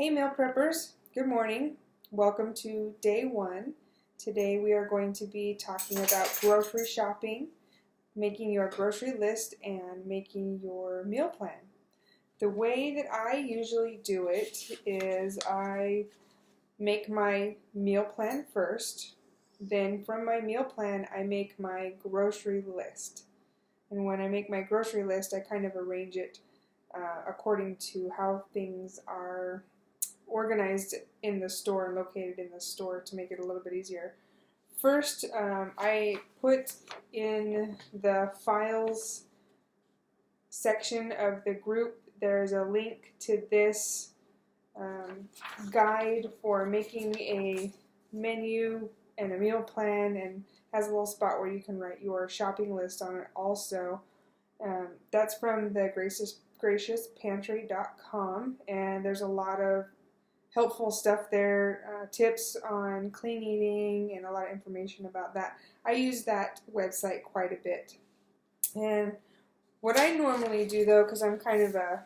Hey meal preppers, good morning. Welcome to day one. Today we are going to be talking about grocery shopping, making your grocery list, and making your meal plan. The way that I usually do it is I make my meal plan first. Then from my meal plan I make my grocery list. And when I make my grocery list I kind of arrange it according to how things are organized in the store, located in the store, to make it a little bit easier. First, I put in the files section of the group, there's a link to this guide for making a menu and a meal plan, and has a little spot where you can write your shopping list on it also. That's from the graciousPantry.com, and there's a lot of helpful stuff there, tips on clean eating and a lot of information about that. I use that website quite a bit. And what I normally do though, because I'm kind of a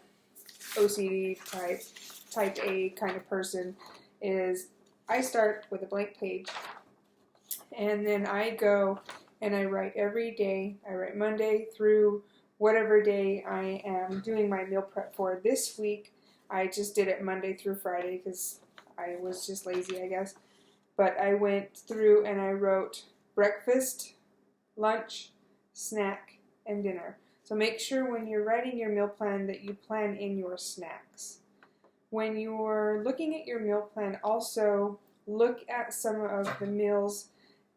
OCD type A kind of person, is I start with a blank page and then I go and I write every day. I write Monday through whatever day I am doing my meal prep for. This week I just did it Monday through Friday because I was just lazy, I guess. But I went through and I wrote breakfast, lunch, snack, and dinner. So make sure when you're writing your meal plan that you plan in your snacks. When you're looking at your meal plan, also look at some of the meals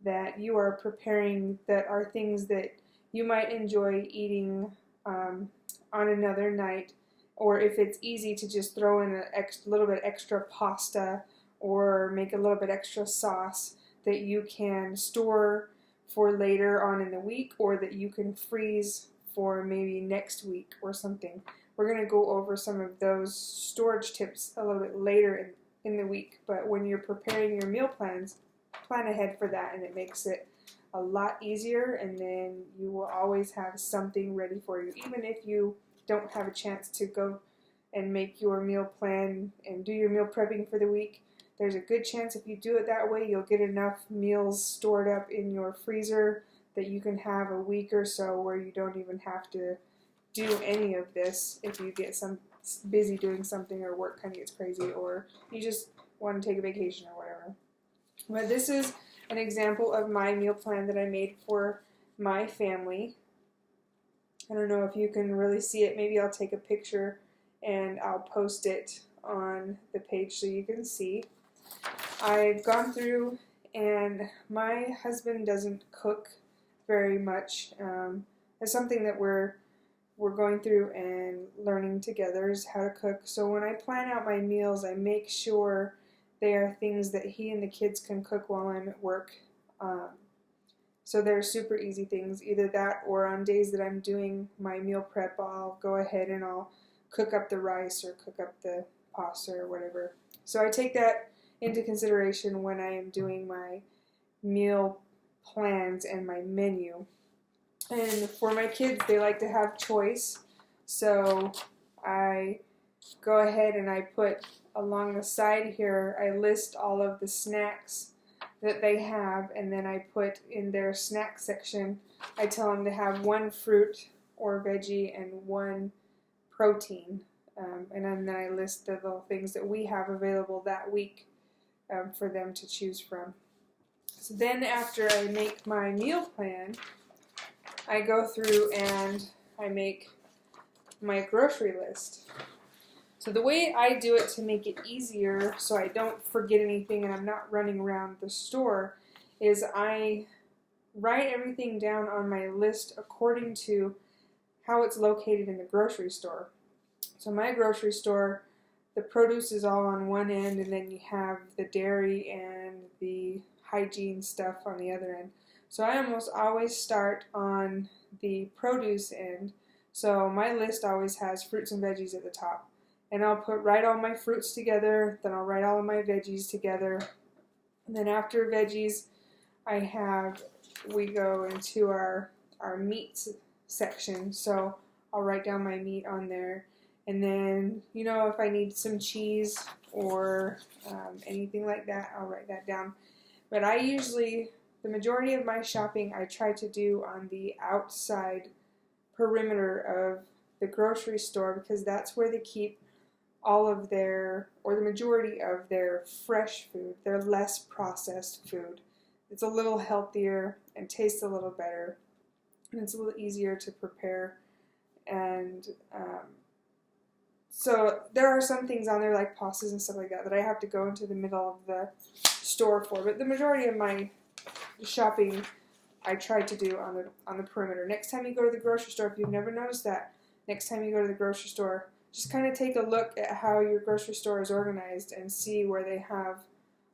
that you are preparing that are things that you might enjoy eating on another night. Or if it's easy to just throw in a little bit extra pasta or make a little bit extra sauce that you can store for later on in the week, or that you can freeze for maybe next week or something. We're going to go over some of those storage tips a little bit later in the week, but when you're preparing your meal plans, plan ahead for that, and it makes it a lot easier, and then you will always have something ready for you, even if you don't have a chance to go and make your meal plan and do your meal prepping for the week. There's a good chance if you do it that way, you'll get enough meals stored up in your freezer that you can have a week or so where you don't even have to do any of this if you get busy doing something, or work kind of gets crazy, or you just want to take a vacation or whatever. But this is an example of my meal plan that I made for my family. I don't know if you can really see it. Maybe I'll take a picture and I'll post it on the page so you can see. I've gone through, and my husband doesn't cook very much. It's something that we're going through and learning together, is how to cook. So when I plan out my meals, I make sure they are things that he and the kids can cook while I'm at work. So they're super easy things, either that or on days that I'm doing my meal prep, I'll go ahead and I'll cook up the rice or cook up the pasta or whatever. So I take that into consideration when I am doing my meal plans and my menu. And for my kids, they like to have choice, so I go ahead and I put along the side here, I list all of the snacks that they have, and then I put in their snack section, I tell them to have one fruit or veggie and one protein, and then I list the little things that we have available that week for them to choose from. So then after I make my meal plan, I go through and I make my grocery list. So the way I do it to make it easier so I don't forget anything and I'm not running around the store is I write everything down on my list according to how it's located in the grocery store. So my grocery store, the produce is all on one end, and then you have the dairy and the hygiene stuff on the other end. So I almost always start on the produce end. So my list always has fruits and veggies at the top. And I'll write all my fruits together, then I'll write all of my veggies together. And then after veggies, we go into our meats section. So I'll write down my meat on there. And then, you know, if I need some cheese or anything like that, I'll write that down. But I usually, the majority of my shopping I try to do on the outside perimeter of the grocery store, because that's where they keep all of their, or the majority of their fresh food, their less processed food. It's a little healthier and tastes a little better, and it's a little easier to prepare. And so there are some things on there like pastas and stuff like that that I have to go into the middle of the store for. But the majority of my shopping I try to do on the perimeter. Next time you go to the grocery store, if you've never noticed that, next time you go to the grocery store, just kind of take a look at how your grocery store is organized and see where they have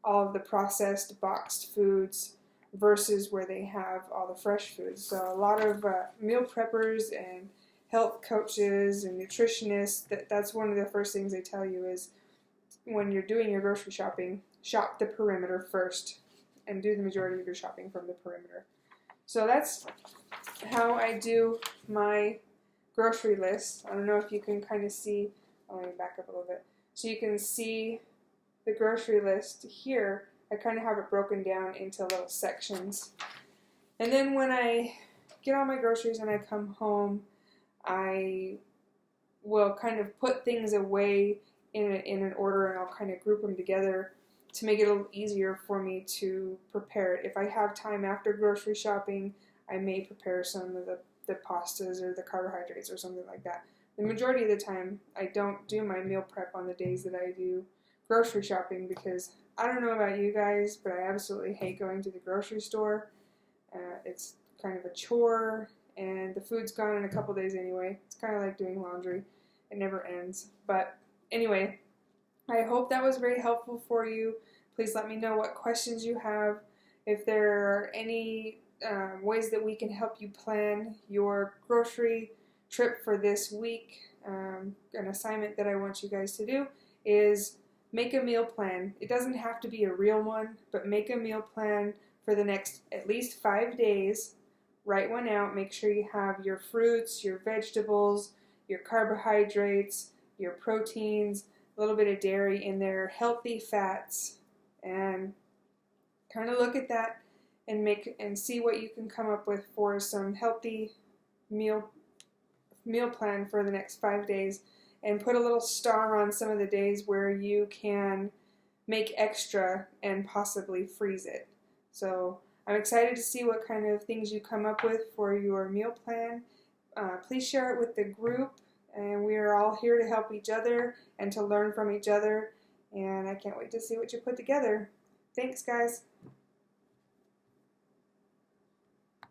all of the processed boxed foods versus where they have all the fresh foods. So a lot of meal preppers and health coaches and nutritionists, that's one of the first things they tell you is when you're doing your grocery shopping, shop the perimeter first and do the majority of your shopping from the perimeter. So that's how I do my grocery list. I don't know if you can kind of see, let me back up a little bit. So you can see the grocery list here. I kind of have it broken down into little sections. And then when I get all my groceries and I come home, I will kind of put things away in an order, and I'll kind of group them together to make it a little easier for me to prepare it. If I have time after grocery shopping, I may prepare some of the pastas or the carbohydrates or something like that. The majority of the time, I don't do my meal prep on the days that I do grocery shopping, because I don't know about you guys, but I absolutely hate going to the grocery store. It's kind of a chore, and the food's gone in a couple days anyway. It's kind of like doing laundry. It never ends. But anyway, I hope that was very helpful for you. Please let me know what questions you have. If there are any ways that we can help you plan your grocery trip for this week, an assignment that I want you guys to do is make a meal plan. It doesn't have to be a real one, but make a meal plan for the next at least 5 days. Write one out. Make sure you have your fruits, your vegetables, your carbohydrates, your proteins, a little bit of dairy in there, healthy fats, and kind of look at that and see what you can come up with for some healthy meal plan for the next 5 days, and put a little star on some of the days where you can make extra and possibly freeze it. So I'm excited to see what kind of things you come up with for your meal plan. Please share it with the group, and we are all here to help each other and to learn from each other, and I can't wait to see what you put together. Thanks, guys.